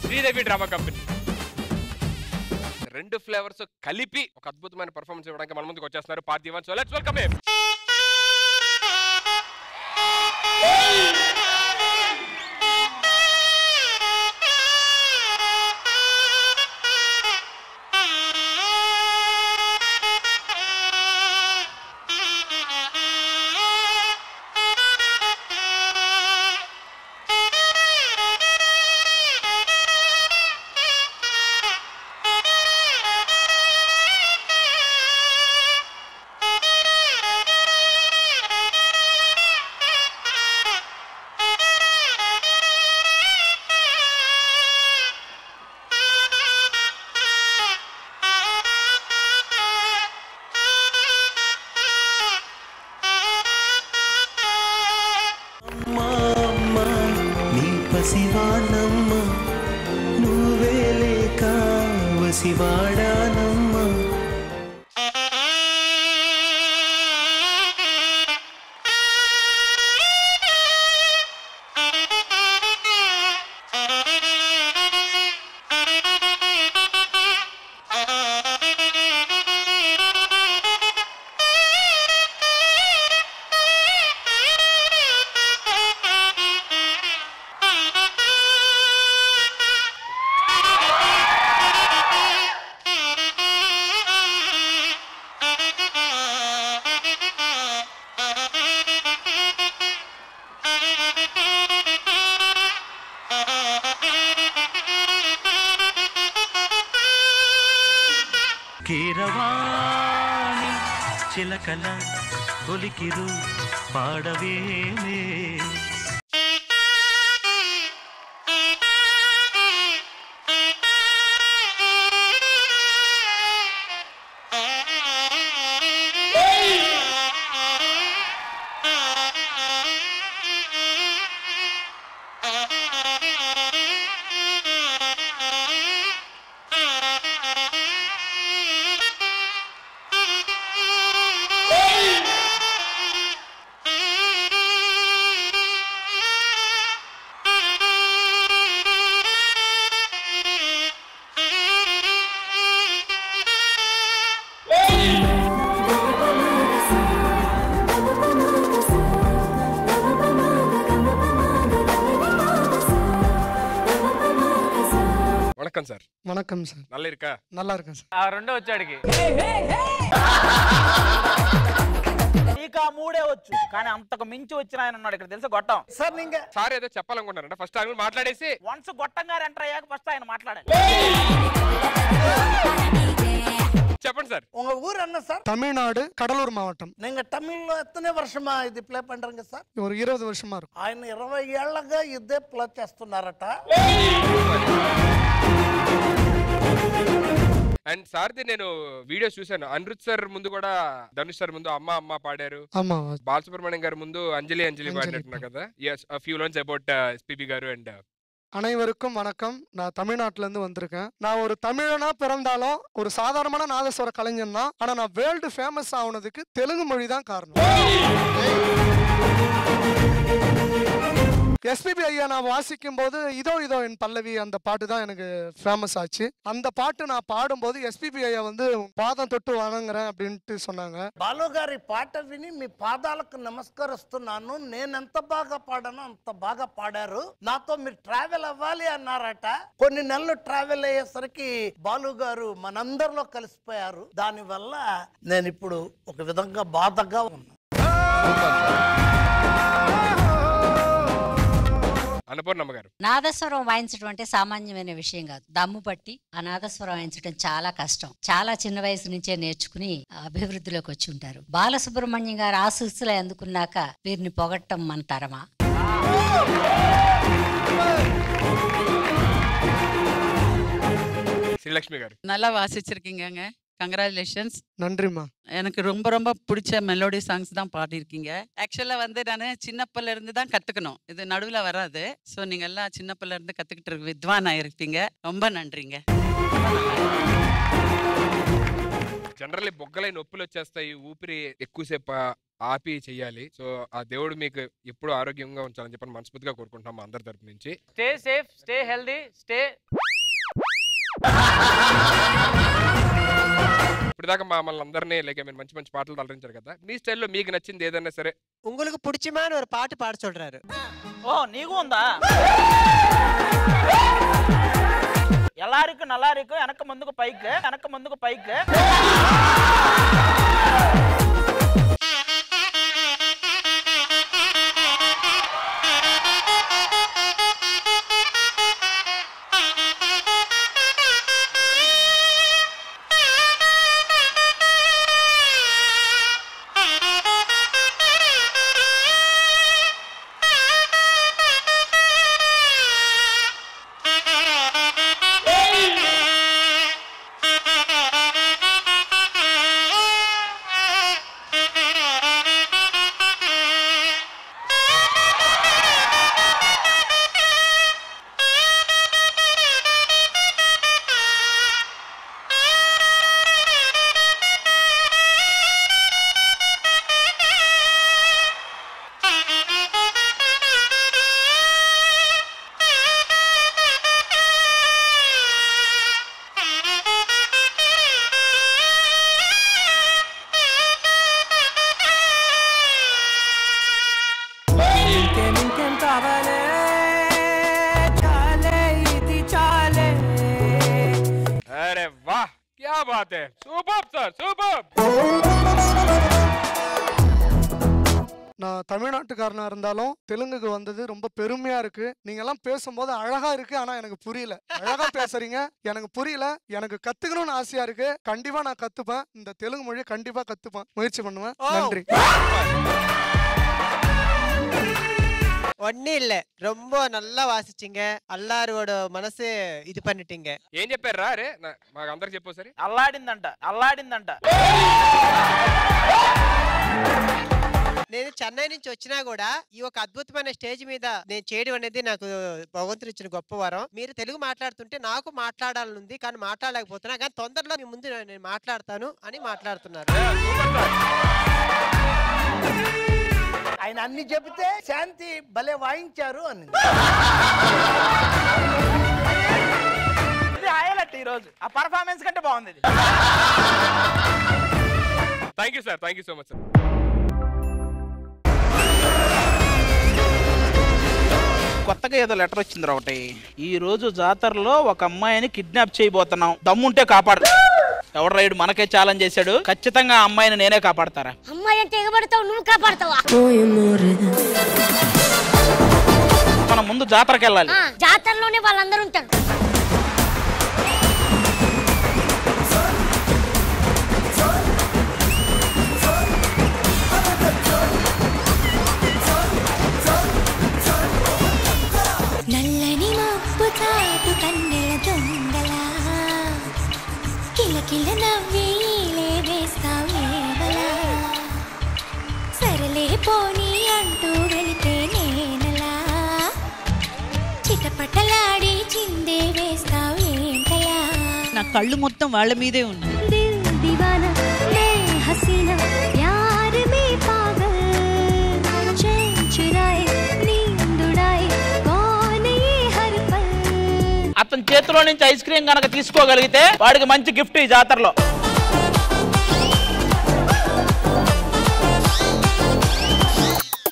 Sridevi drama company. రెండు flavours కలిపి ఒక అద్భుతమైన పర్ఫార్మెన్స్ ఇవ్వడానికి మన ముందుకు వచ్చేస్తున్నారు Parthivan. So let's welcome him. Keeravani చిలకల కొలికిరు పాడవేమే சார். வணக்கம் சார். நல்லா இருக்கா? நல்லா இருக்கேன் சார். ఆ రెండో వచ్చాడికి నీకు ఆ మూడే వచ్చు కానీ అంతకు మించి వచ్చిన ఆయన ఉన్నాడు ఇక్కడ తెలుసా గొట్టం సార్. నీங்க సార్ ఏదో చెప్పాలనుకుంటారంట ఫస్ట్ ఆయన మాట్లాడేసి వన్స్ గొట్టం గారు ఎంటర్ అయ్యాక ఫస్ట్ ఆయన మాట్లాడాలి. చెప్పండి సార్. உங்க ஊர் என்ன சார்? தமிழ்நாடு கடலூர் மாவட்டம். நீங்க தமிழ்ல எத்தனை வருஷமா ఇది ప్లే பண்றீங்க సార్? ஒரு 20 வருஷமா இருக்கும். ఆయన 20 ఏళ్లుగా ఇదే ప్లే చేస్తున్నారట. అండ్ సార్ది నేను వీడియోస్ చూసాను. అనిరుద్ సార్ ముందు కూడా ధనుష్ సార్ ముందు అమ్మ అమ్మ పాడారు. బాలసుబ్రహ్మణ్యం గారు ముందు అంజలి అంజలి పాడినట్టున్నా కదా. yes a few lines about SPB గారు. అండ్ அனைவருக்கும் வணக்கம். நான் தமிழ்நாட்டுல இருந்து வந்திருக்கேன். நான் ஒரு தமிழனா பிறந்தாலும் ஒரு சாதாரணமான நாதஸ்வர கலைஞன் தான். ஆனா நான் வேர்ல்டு ஃபேமஸ் ஆனதுக்கு தெலுங்கு மொழி தான் காரணம். எஸ்பிபி ஐயா நான் வாசிக்கும் போது இதோ இதோ என் பல்லவி அந்த பாட்டு தான் எனக்கு ஃபேமஸ் ஆச்சு. அந்த பாட்டு நான் பாடும்போது எஸ்பிபி ஐயா வந்து பாதம் தொட்டு வணங்குறேன் அப்படின்ட்டு சொன்னாங்க. బాలు గారి పాట విని మీ పాదాలకు నమస్కరిస్తున్నాను. నేను ఎంత బాగా పాడానో అంత బాగా పాడారు. నాతో మీరు ట్రావెల్ అవ్వాలి అన్నారట. కొన్ని నెలలు ట్రావెల్ అయ్యేసరికి బాలు గారు మనందరిలో కలిసిపోయారు. దానివల్ల నేను ఇప్పుడు ఒక విధంగా బాధగా ఉన్నా. అన్నపూర్ణమ్మ గారు, నాదస్వరం వాయించడం అంటే సామాన్యమైన విషయం కాదు. దమ్ము పట్టి ఆ నాదస్వరం వాయించడం చాలా కష్టం. చాలా చిన్న వయసు నుంచే నేర్చుకుని అభివృద్ధిలోకి వచ్చి ఉంటారు. బాలసుబ్రహ్మణ్యం గారు ఆశీస్సులు అందుకున్నాక వీరిని పొగట్టం మన తరమా? శ్రీలక్ష్మి గారు, நல்லா வாசிச்சிருக்கீங்க. கங்க்ராச்சுலேஷன்ஸ். நன்றிம்மா. எனக்கு ரொம்ப ரொம்ப பிடிச்ச மெலோடி சாங்ஸ் தான் பாடியிருக்கீங்க. ஆக்சுவலாக வந்து நான் சின்னப்பிள்ள இருந்து தான் கற்றுக்கணும். இது நடுவில் வராது. ஸோ நீங்கள் எல்லாம் சின்னப்பிள்ள இருந்து கற்றுக்கிட்டு வித்வான் ஆயிருப்பீங்க. ரொம்ப நன்றிங்க. జనరల్లీ బొగ్గలై నొప్పులు వచ్చేస్తాయి, ఊపిరి ఎక్కువసేపు ఆపి చెయ్యాలి. సో ఆ దేవుడు మీకు ఎప్పుడు ఆరోగ్యంగా ఉంచాలని చెప్పని మనస్ఫూర్తిగా కోరుకుంటున్నాం మా అందరి తరపు నుంచి. Stay safe, stay healthy, stay. ఇప్పుడు దాకా మమ్మల్ని అందరినీ లైక్ మీరు మంచి మంచి పాటలు అలరించారు కదా, మీ స్టైల్లో మీకు నచ్చింది ఏదైనా సరే. உங்களுக்கு பிடிச்சமான ஒரு பாட்டு பாட சொல்றாரு. ఓ నీకు ఉందా? ఎలారికి నల్లారికి వెనక ముందుకు పైకి, వెనక ముందుకు పైకి. अरे वाह, क्या बात है, सुपर सर, सुपर. நான் தமிழ்நாட்டுக்காரனா இருந்தாலும் தெலுங்குக்கு வந்தது ரொம்ப பெருமையா இருக்கு. நீங்க எல்லாம் பேசும்போது அழகா இருக்கு, ஆனா எனக்கு புரியல. அழகா பேசுறீங்க, எனக்கு புரியல. எனக்கு கத்துக்கணும்னு ஆசையா இருக்கு. கண்டிப்பா நான் கத்துப்பேன். இந்த தெலுங்கு மொழியை கண்டிப்பா கத்துப்பேன், முயற்சி பண்ணுவேன். நன்றி. ஒன்னும் இல்ல, ரொம்ப நல்லா வாசிச்சீங்க. అల్లారోட మనసు ఇది பண்ணிட்டீங்க. ఏం చెప్పారు రా? అరే మాకు అందరికి చెప్పు సరే. అల్లాడిందంట, అల్లాడిందంట. నేను చెన్నై నుంచి వచ్చినా కూడా ఈ ఒక అద్భుతమైన స్టేజ్ మీద నేను చేయడం అనేది నాకు భగవంతుడు ఇచ్చిన గొప్ప వరం. మీరు తెలుగు మాట్లాడుతుంటే నాకు మాట్లాడాలనుంది, కానీ మాట్లాడలేకపోతున్నా. కానీ తొందరలో మీ ముందు నేను మాట్లాడతాను అని మాట్లాడుతున్నారు. ఆయన అన్ని చెబితే శాంతి భలే వాయించారు అని. ఇది హైలైట్ ఈ రోజు. ఆ పర్ఫార్మెన్స్ కంటే బాగుంది. Thank you sir, thank you so much sir. కొత్తగా ఏదో లెటర్ వచ్చింది ఒకటి. ఈ రోజు జాతరలో ఒక అమ్మాయిని కిడ్నాప్ చేయబోతున్నాం, దమ్ముంటే కాపాడు. ఎవడు రైడ్ మనకే ఛాలెంజ్ చేశాడు. ఖచ్చితంగా ఆ అమ్మాయిని నేనే కాపాడతారా? అమ్మాయి అంటే ఎగబడతావు, నువ్వు కాపాడతావా? మనం ముందు జాతరకి వెళ్ళాలి. జాతరలోనే వాళ్ళందరూ ఉంటారు. నల్లని మబ్బు తాటు కన్నెల దొంగలా కిలకిల నవ్వేలే వేస్తావేవలా సరలే పోనీ అంటూ వెళితే నేనలా చిటపటలాడి చిందే వేస్తావేంటలా. నా కళ్ళు మొత్తం వాళ్ళ మీదే ఉన్నాయి. దిల్ దివానా నే హసీనా ప్యార్ మే పాగల్ చైన్ చురాయే నీంద్ ఉడాయే కౌన్ యే హర్ పల్. అతని చేతిలో నుంచి ఐస్ క్రీమ్ కనుక తీసుకోగలిగితే వాడికి మంచి గిఫ్ట్ ఈ జాతరలో.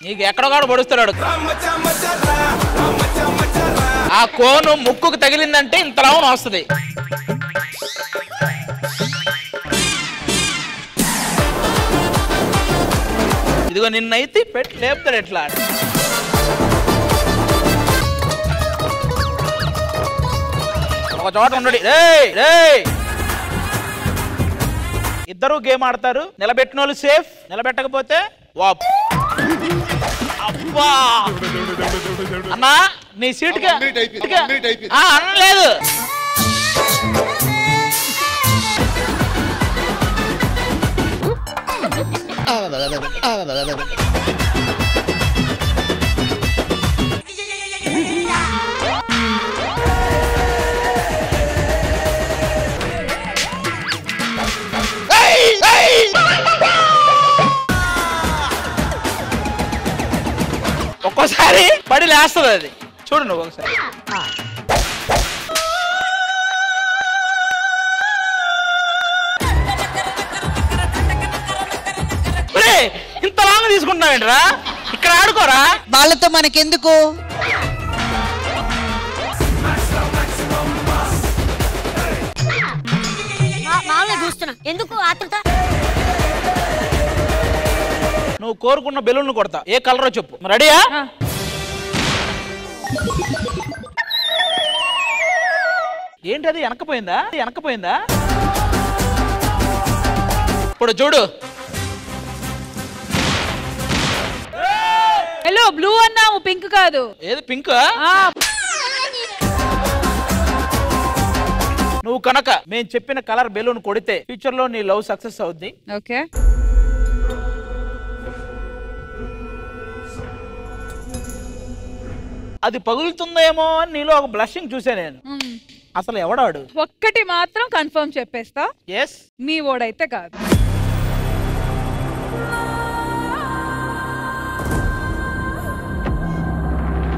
నీకు ఎక్కడో కూడా పొడుస్తాడు. ఆ కోను ముక్కుకు తగిలిందంటే ఇంతలా వస్తుంది. ఇదిగో నిన్నైతే పెట్టి లేపుతాడు ఎట్లా. ఒక చోట ఉండడు. ఇద్దరు గేమ్ ఆడతారు. నిలబెట్టిన వాళ్ళు సేఫ్, నిలబెట్టకపోతే వాప్. అబ్బా అన్నా నీ సీట్ అనలేదు. ఒక్కోసారి పడి లేస్తుంది అది. చూడు నువ్వు ఒకసారి. ఇంత లాంగ్ తీసుకుంటున్నావేంట్రా? ఇక్కడ ఆడుకోరా. వాళ్ళతో మనకెందుకు? చూస్తున్నా ఎందుకు ఆత్రుత? నువ్వు కోరుకున్న బెలూన్ కొడతా. ఏ కలరో చెప్పు. రెడీయా? ఏంటది వెనకపోయిందా? వెనకపోయిందా? ఇప్పుడు చూడు. హలో బ్లూ అన్నావు, పింక్ కాదు. ఏది పింక్? నువ్వు కనుక మేము చెప్పిన కలర్ బెలూన్ కొడితే ఫ్యూచర్ లో నీ లవ్ సక్సెస్ అవుద్ది. ఓకే. అది పగులుతుందేమో అని నీలో ఒక బ్లషింగ్ చూసా నేను. అసలు ఎవడాడు? ఒక్కటి మాత్రం కన్ఫర్మ్ చెప్పేస్తా, ఎస్ మీ ఓడైతే కాదు.